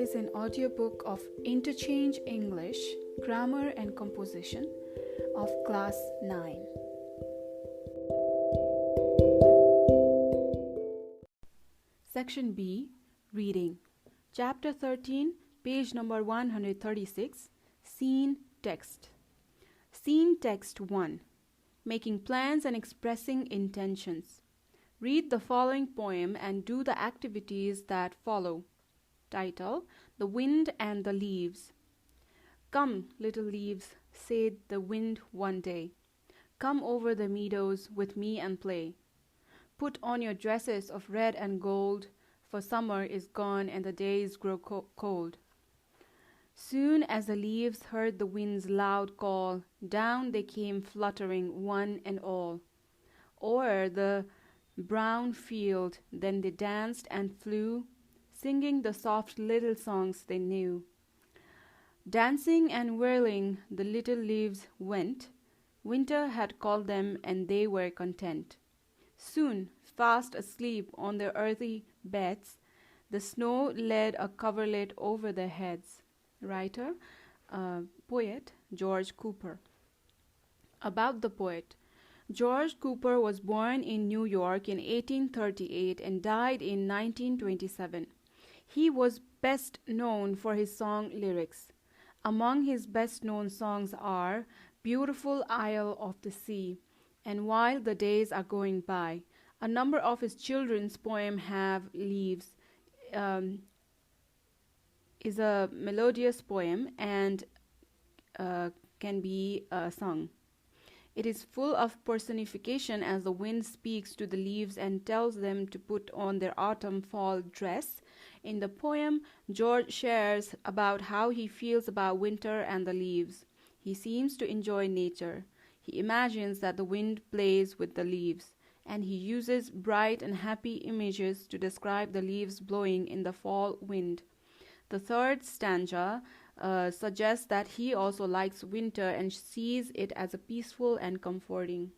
is an audiobook of Interchange English, Grammar and Composition of Class 9. Section B, Reading. Chapter 13, page number 136, Scene Text. Scene Text 1. Making plans and expressing intentions. Read the following poem and do the activities that follow. Title: The Wind and the Leaves. Come, little leaves, said the wind one day. Come over the meadows with me and play. Put on your dresses of red and gold, for summer is gone and the days grow cold. Soon as the leaves heard the wind's loud call, down they came fluttering one and all. O'er the brown field then they danced and flew, singing the soft little songs they knew. Dancing and whirling the little leaves went. Winter had called them and they were content. Soon, fast asleep on their earthy beds, the snow laid a coverlet over their heads. Writer, poet George Cooper. About the poet. George Cooper was born in New York in 1838 and died in 1927. He was best known for his song lyrics. Among his best-known songs are Beautiful Isle of the Sea and While the Days Are Going By. A number of his children's poems have leaves. Is a melodious poem and can be sung. It is full of personification as the wind speaks to the leaves and tells them to put on their autumn-fall dress. In the poem, George shares about how he feels about winter and the leaves. He seems to enjoy nature. He imagines that the wind plays with the leaves, and he uses bright and happy images to describe the leaves blowing in the fall wind. The third stanza suggests that he also likes winter and sees it as a peaceful and comforting.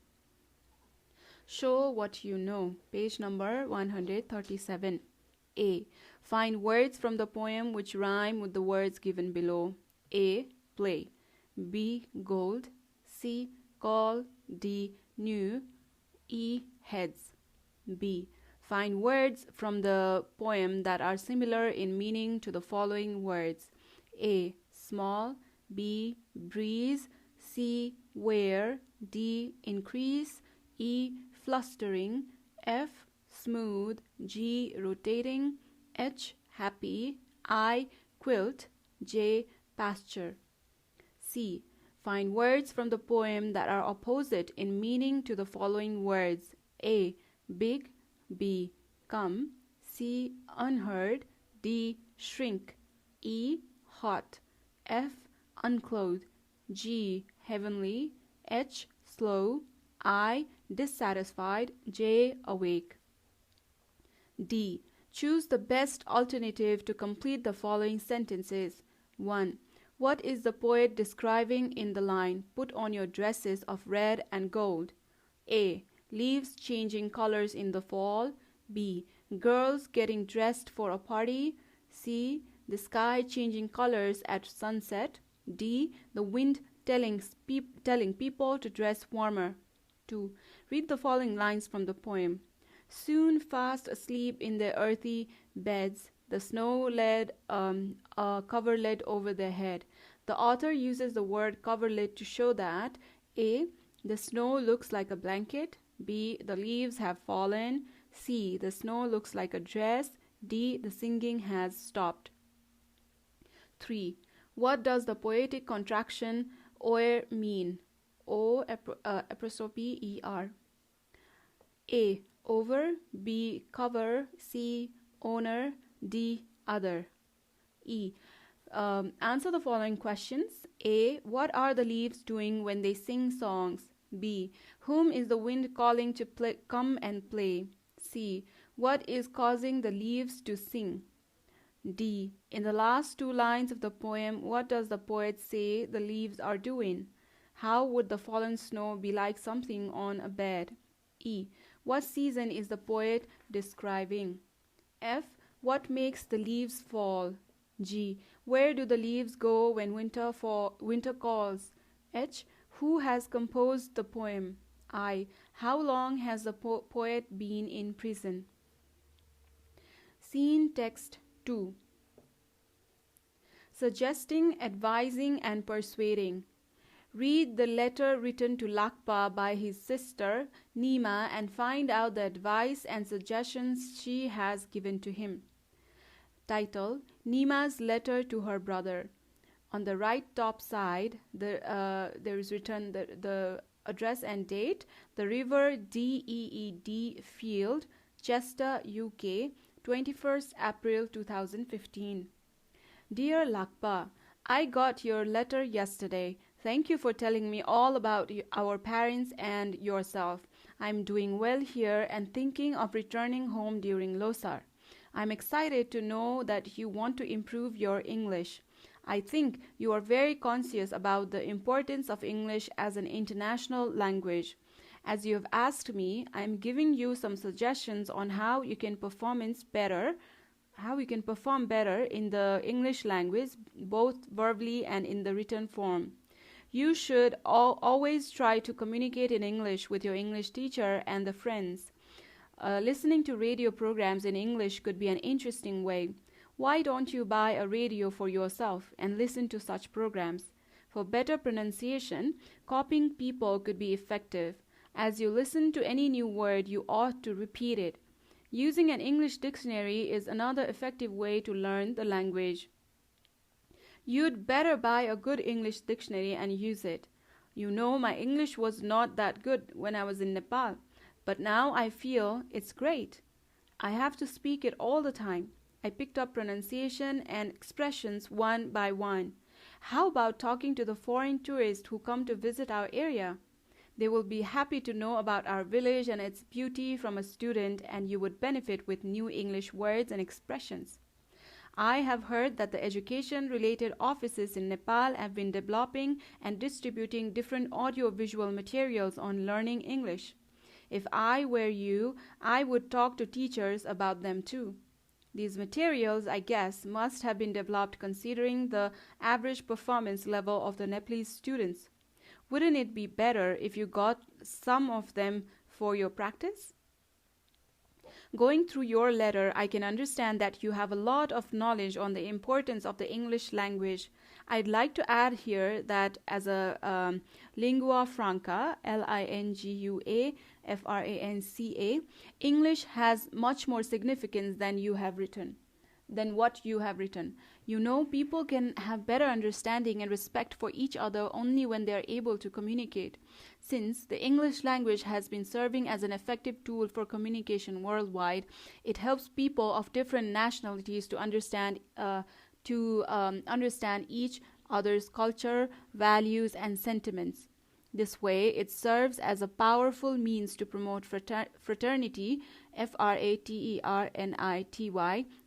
Show what you know. Page number 137. A. Find words from the poem which rhyme with the words given below. A. Play. B. Gold. C. Call. D. New. E. Heads. B. Find words from the poem that are similar in meaning to the following words. A. Small. B. Breeze. C. Wear. D. Increase. E. Flustering. F. Smooth. G. Rotating. H. Happy. I. Quilt. J. Pasture. C. Find words from the poem that are opposite in meaning to the following words. A. Big. B. Come. C. Unheard. D. Shrink. E. Hot. F. Unclothed. G. Heavenly. H. Slow. I. Dissatisfied. J. Awake. D. Choose the best alternative to complete the following sentences. 1. What is the poet describing in the line, put on your dresses of red and gold? A. Leaves changing colors in the fall. B. Girls getting dressed for a party. C. The sky changing colors at sunset. D. The wind telling people to dress warmer. 2. Read the following lines from the poem. Soon fast asleep in their earthy beds, the snow laid a coverlet over their head. The author uses the word coverlet to show that A. The snow looks like a blanket. B. The leaves have fallen. C. The snow looks like a dress. D. The singing has stopped. 3. What does the poetic contraction OER mean? O apostrophe ER. A. Over. B. Cover. C. Owner. D. Other. E. Answer the following questions. A. What are the leaves doing when they sing songs? B. Whom is the wind calling to come and play? C. What is causing the leaves to sing? D. In the last two lines of the poem, what does the poet say the leaves are doing? How would the fallen snow be like something on a bed? E. What season is the poet describing? F. What makes the leaves fall? G. Where do the leaves go when winter calls? H. Who has composed the poem? I. How long has the poet been in prison? Scene text 2. Suggesting, advising, and persuading. Read the letter written to Lakpa by his sister Nima and find out the advice and suggestions she has given to him. Title: Nima's letter to her brother. On the right top side, there is written the address and date. The River Deed Field, Chester, UK, 21st April 2015. Dear Lakpa, I got your letter yesterday. Thank you for telling me all about our parents and yourself. I'm doing well here and thinking of returning home during Losar. I'm excited to know that you want to improve your English. I think you are very conscious about the importance of English as an international language. As you have asked me, I'm giving you some suggestions on how you can perform better in the English language, both verbally and in the written form. You should always try to communicate in English with your English teacher and the friends. Listening to radio programs in English could be an interesting way. Why don't you buy a radio for yourself and listen to such programs? For better pronunciation, copying people could be effective. As you listen to any new word, you ought to repeat it. Using an English dictionary is another effective way to learn the language. You'd better buy a good English dictionary and use it. You know, my English was not that good when I was in Nepal, but now I feel it's great. I have to speak it all the time. I picked up pronunciation and expressions one by one. How about talking to the foreign tourists who come to visit our area? They will be happy to know about our village and its beauty from a student, and you would benefit with new English words and expressions. I have heard that the education-related offices in Nepal have been developing and distributing different audio-visual materials on learning English. If I were you, I would talk to teachers about them too. These materials, I guess, must have been developed considering the average performance level of the Nepalese students. Wouldn't it be better if you got some of them for your practice? Going through your letter, I can understand that you have a lot of knowledge on the importance of the English language. I'd like to add here that as a lingua franca, Lingua Franca, English has much more significance than what you have written. You know, people can have better understanding and respect for each other only when they are able to communicate. Since the English language has been serving as an effective tool for communication worldwide, it helps people of different nationalities to understand each other's culture, values, and sentiments. This way, it serves as a powerful means to promote fraternity, fraternity,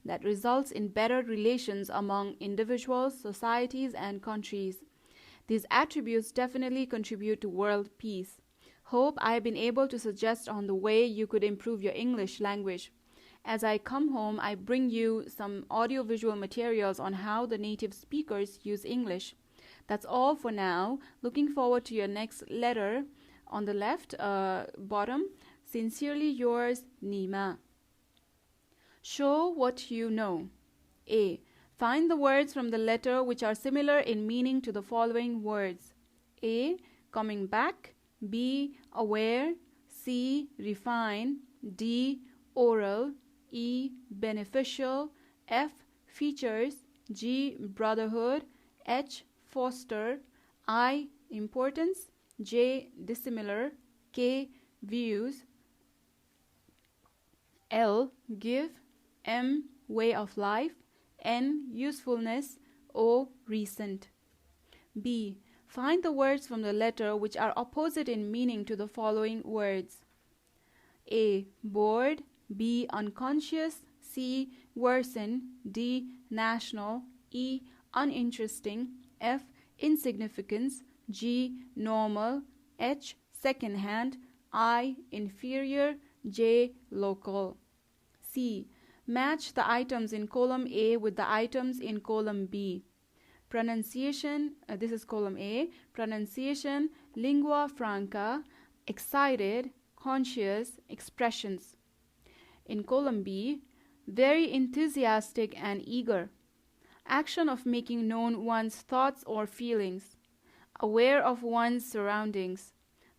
that results in better relations among individuals, societies, and countries. These attributes definitely contribute to world peace. Hope I have been able to suggest on the way you could improve your English language. As I come home, I bring you some audiovisual materials on how the native speakers use English. That's all for now. Looking forward to your next letter. On the left bottom, sincerely yours, Nima. Show what you know. A. Find the words from the letter which are similar in meaning to the following words. A. Coming back. B. Aware. C. Refine. D. Oral. E. Beneficial. F. Features. G. Brotherhood. H. Foster. I. Importance. J. Dissimilar. K. Views. L. Give. M. Way of life. N. Usefulness. O. Recent. B. Find the words from the letter which are opposite in meaning to the following words. A. Bored. B. Unconscious. C. Worsen. D. National. E. Uninteresting. F. Insignificance. G. Normal. H. Second-hand. I. Inferior. J. Local. C. Match the items in column A with the items in column B. Pronunciation, this is column A. Pronunciation, lingua franca, excited, conscious, expressions. In column B, very enthusiastic and eager. Action of making known one's thoughts or feelings. Aware of one's surroundings.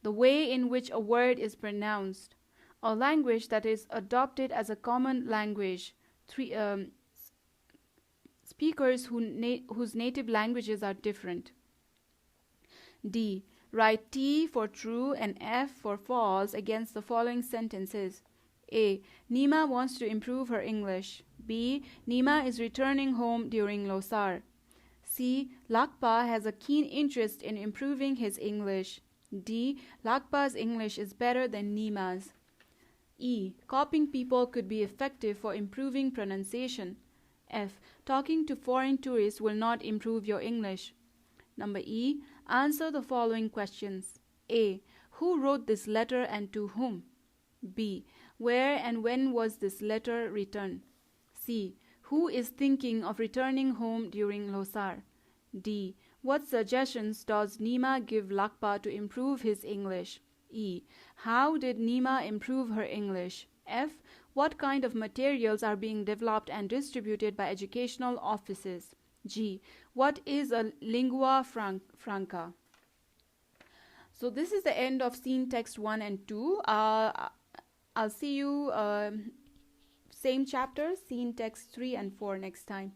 The way in which a word is pronounced. A language that is adopted as a common language. Speakers whose native languages are different. D. Write T for true and F for false against the following sentences. A. Nima wants to improve her English. B. Nima is returning home during Losar. C. Lakpa has a keen interest in improving his English. D. Lakpa's English is better than Nima's. E. Copying people could be effective for improving pronunciation. F. Talking to foreign tourists will not improve your English. Number E. Answer the following questions. A. Who wrote this letter and to whom? B. Where and when was this letter written? C. Who is thinking of returning home during Losar? D. What suggestions does Nima give Lakpa to improve his English? E. How did Nima improve her English? F. What kind of materials are being developed and distributed by educational offices? G. What is a lingua franca? So this is the end of scene text 1 and 2. I'll see you same chapter, scene text 3 and 4 next time.